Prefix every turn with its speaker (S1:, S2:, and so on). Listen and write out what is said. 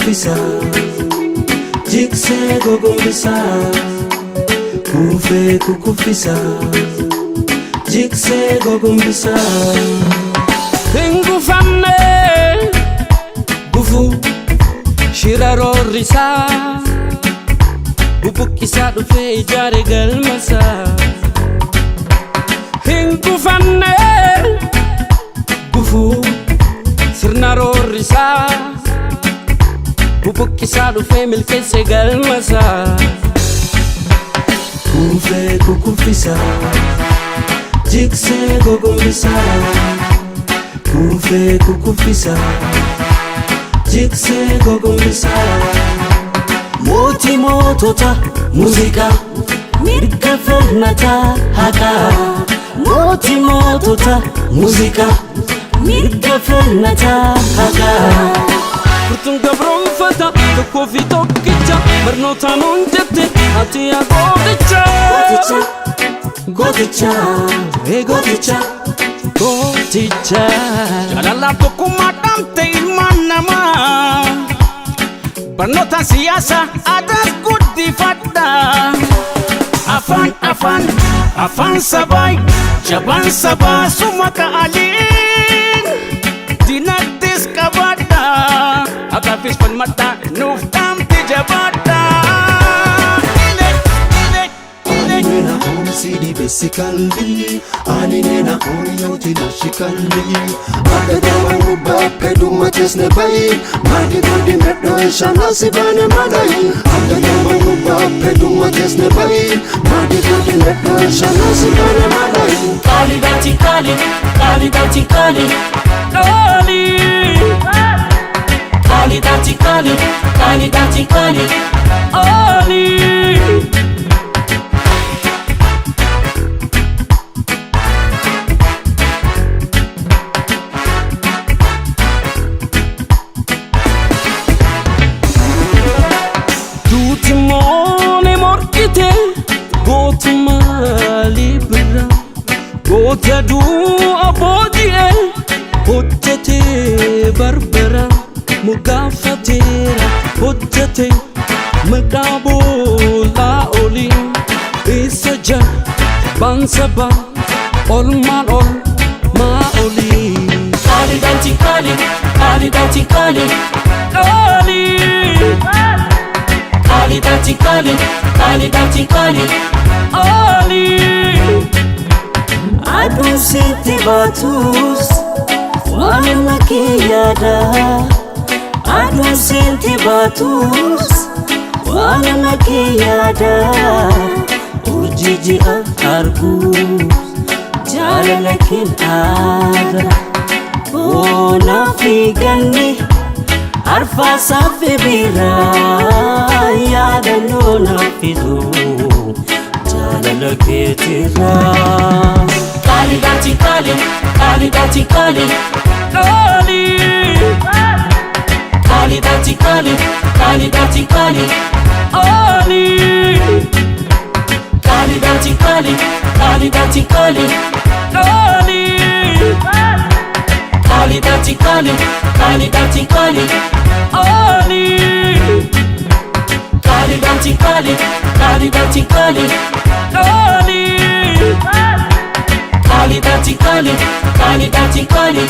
S1: kukufisa jikse gogombisa kufe kukufisa jikse gogombisa
S2: Hingufamne Gufu Shiraro risa Bubukisa dufe ijare galmasa Hingufamne Gufu Sirnaro risa Bubukisa dufe milkese galmasa
S1: kufe kukufisa jikse gogombisa kufe kukufisa jikse gogombisa moti motota muzika mirga falmata haka moti motota muzika mirga falmata haka
S2: Kurtun gabron fata Kofi tokkicha Barnota non jette Atiya godicha
S1: Goticha Goticha
S2: Goticha Jalala tokkummaa dhamte ilmaan namaa Barnoota siyaasa aadas guddifadha Afaan sabaay jabaan sabaa suma ka'aliin Dinagdees qabaadha Akaafis falmadha nuuf dhamte jabaadha
S1: Nena on sidi basically ani nena on yoti logically aga dawa ruba peduma chesne bai magi godi meddo shana sibane madai aga dawa ruba peduma chesne bai magi godi meddo shana sibane madai
S2: Kali dati kali Kali dati kali Kali Kali dati kali Kali dati kali Ali Tutimone morkite Gotuma libra Gota du abodie Hojjate barbara Mugafatera hojjate Maqabo laoli Isaja bansaba Olman ol maoli Kali danti kali Kali danti kali Kali Kali danti kali Kali danti kali Ali
S1: Adun siti batus wani makiyada Adun siti batus wani makiyada Urjiji argus jalalakin ada Bona figani arfa safi bira Yada nuna fidu jalalagetira
S2: Kali dati kali Kali dati kali Kali Kali dati kali Kali dati kali Ali Kali dati kali Kali dati kali Kali Kali dati kali Kali dati kali Ali Kali dati kali Kali dati kali Ali Kali dati kali Kali dati kali